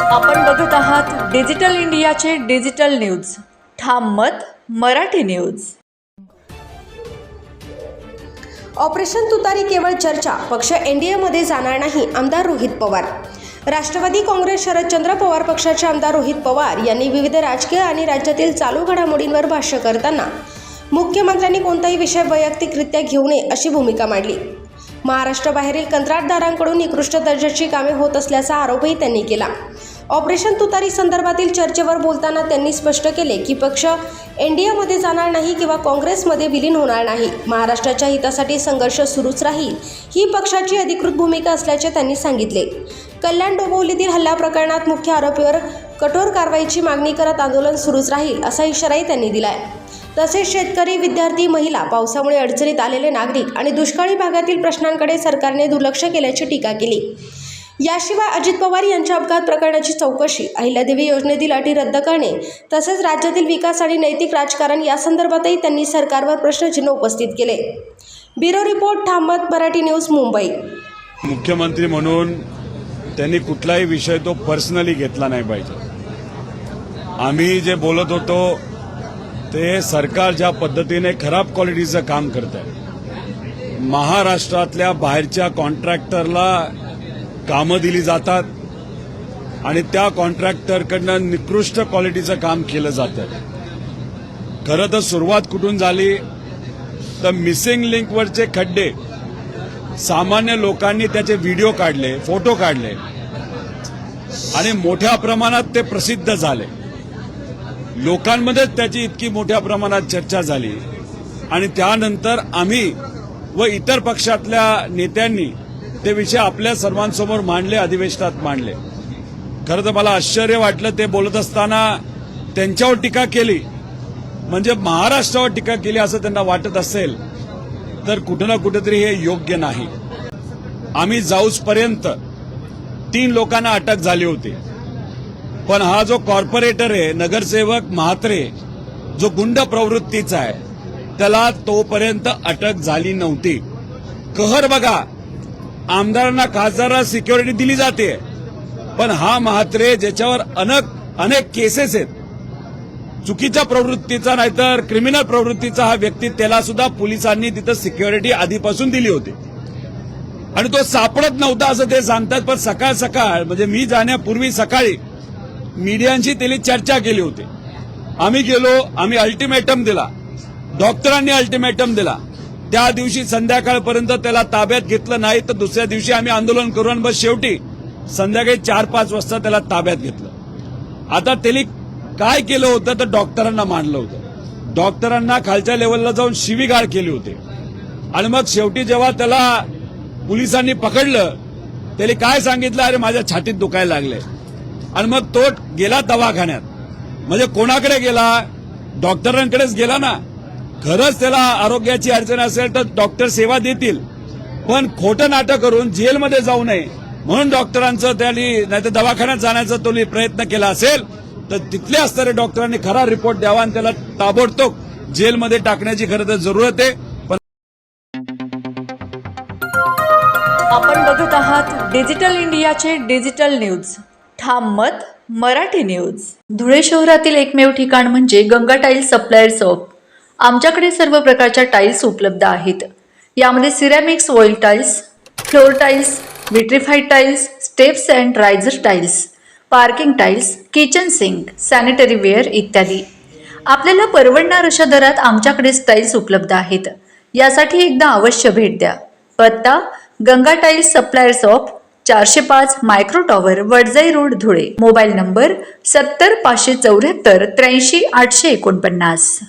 आपण बघत आहात डिजिटल इंडियाचे डिजिटल न्यूज. ठाम मत मराठी न्यूज. ऑपरेशन तुतारी केवळ चर्चा, पक्ष एनडीएमध्ये जाणार नाही, आमदार रोहित पवार. राष्ट्रवादी काँग्रेस शरदचंद्र पवार पक्षाचे आमदार रोहित पवार यांनी विविध राजकीय आणि राज्यातील चालू घडामोडींवर भाष्य करताना मुख्यमंत्र्यांनी कोणताही विषय वैयक्तिकरित्या घेऊ नये अशी भूमिका मांडली. महाराष्ट्राबाहेरील कंत्राटदारांकडून निकृष्ट दर्जाची कामे होत असल्याचा आरोपही त्यांनी केला. ऑपरेशन तुतारी संदर्भातील चर्चेवर बोलताना त्यांनी स्पष्ट केले की पक्ष एनडीएमध्ये जाणार नाही किंवा काँग्रेसमध्ये विलीन होणार नाही. महाराष्ट्राच्या हितासाठी संघर्ष सुरूच राहील, ही पक्षाची अधिकृत भूमिका असल्याचे त्यांनी सांगितले. कल्याण डोंबिवलीतील हल्ला प्रकरणात मुख्य आरोपीवर कठोर कारवाईची मागणी करत आंदोलन सुरूच राहील असा इशाराही त्यांनी दिलाय. तसेच शेतकरी, विद्यार्थी, महिला, पावसामुळे अडचणीत आलेले नागरिक आणि दुष्काळी भागातील प्रश्नांकडे सरकारने दुर्लक्ष केल्याची टीका केली. याशिवाय अजित पवार यांच्या अपघात प्रकरणाची चौकशी, अहिल्यादेवी योजनेतील अटी रद्द करणे तसेच राज्यातील विकास आणि नैतिक राजकारण यासंदर्भातही त्यांनी सरकारवर प्रश्नचिन्ह उपस्थित केले. ब्युरो रिपोर्ट, ठाम मत मराठी न्यूज, मुंबई. मुख्यमंत्री म्हणून त्यांनी कुठलाही विषय तो पर्सनली घेतला नाही पाहिजे. आम्ही जे बोलत होतो ते सरकार ज्या पद्धतीने खराब क्वालिटीचं काम करत आहे, महाराष्ट्रातल्या बाहेरच्या कॉन्ट्रॅक्टरला कामं दिली जातात आणि त्या कॉन्ट्रॅक्टरकडनं निकृष्ट क्वालिटीचं काम केलं जातं. खरं तर सुरुवात कुठून झाली तर मिसिंग लिंकवरचे खड्डे सामान्य लोकांनी त्याचे व्हिडिओ काढले, फोटो काढले आणि मोठ्या प्रमाणात ते प्रसिद्ध झाले. लोकांमध्येच त्याची इतकी मोठ्या प्रमाणात चर्चा झाली आणि त्यानंतर आम्ही व इतर पक्षातल्या नेत्यांनी ते विषय आपल्या सर्वांसमोर मांडले, अधिवेशनात मांडले. खरं तर मला आश्चर्य वाटलं ते बोलत असताना त्यांच्यावर टीका केली, म्हणजे महाराष्ट्रावर टीका केली असं त्यांना वाटत असेल तर कुठं ना कुठेतरी हे योग्य नाही. आम्ही जाऊसपर्यंत 3 लोकांना अटक झाली होती, पण हा जो कॉर्पोरेटर आहे, नगरसेवक म्हात्रे, जो गुंड प्रवृत्तीचा आहे, त्याला तोपर्यंत अटक झाली नव्हती. कहर बघा, आमदारांना, खासदारांना सिक्युरिटी दिली जाते, पण हा म्हात्रे ज्याच्यावर अनेक केसेस आहेत, चुकीच्या प्रवृत्तीचा नाहीतर क्रिमिनल प्रवृत्तीचा हा व्यक्ती, त्याला सुद्धा पोलिसांनी तिथं सिक्युरिटी आधीपासून दिली होती आणि तो सापडत नव्हता असं ते सांगतात. पण सकाळ सकाळ म्हणजे मी जाण्यापूर्वी सकाळी मीडियांशी त्यांनी चर्चा केली होती. आम्ही गेलो, आम्ही अल्टिमेटम दिला, डॉक्टरांनी अल्टिमेटम दिला. त्या दिवशी संध्याकाळपर्यंत त्याला ताब्यात घेतलं नाही तर दुसऱ्या दिवशी आम्ही आंदोलन करू आणि बस शेवटी संध्याकाळी 4-5 वाजता त्याला ताब्यात घेतलं. आता त्यांनी काय केलं होतं तर डॉक्टरांना मांडलं होतं, डॉक्टरांना खालच्या लेवलला जाऊन शिवीगाळ केली होती आणि मग शेवटी जेव्हा त्याला पोलिसांनी पकडलं त्याने काय सांगितलं, अरे माझ्या छातीत दुखायला लागले, आणि मग तो गेला दवाखान्यात. म्हणजे कोणाकडे गेला? डॉक्टरांकडेच गेला ना. खरंच त्याला आरोग्याची अडचण असेल तर डॉक्टर सेवा देतील, पण खोटं नाटक करून जेलमध्ये जाऊ नये म्हणून डॉक्टरांचं त्यांनी, नाहीतर दवाखान्यात जाण्याचा तो प्रयत्न केला असेल तर तिथले असणाऱ्या डॉक्टरांनी खरा रिपोर्ट द्यावा आणि त्याला ताबडतोब जेलमध्ये टाकण्याची खरं तर जरूरत आहे. आपण बघत आहात डिजिटल इंडियाचे डिजिटल न्यूज. ठाम मत मराठी न्यूज. धुळे शहरातील एकमेव ठिकाण म्हणजे गंगा टाइल्स सप्लायर शॉप. आमच्याकडे सर्व प्रकारच्या टाइल्स उपलब्ध आहेत. यामध्ये ceramics, wall tiles, floor tiles, vitrified tiles, steps and riser tiles, parking tiles, kitchen sink, sanitary ware इत्यादी. आपल्याला परवडणार अशा दरात आमच्याकडे टाइल्स उपलब्ध आहेत. यासाठी एकदा अवश्य भेट द्या. पत्ता Ganga tiles supplier shop, 405 micro tower, Wadjai road, Dhule. Mobile number 70 574 83 849.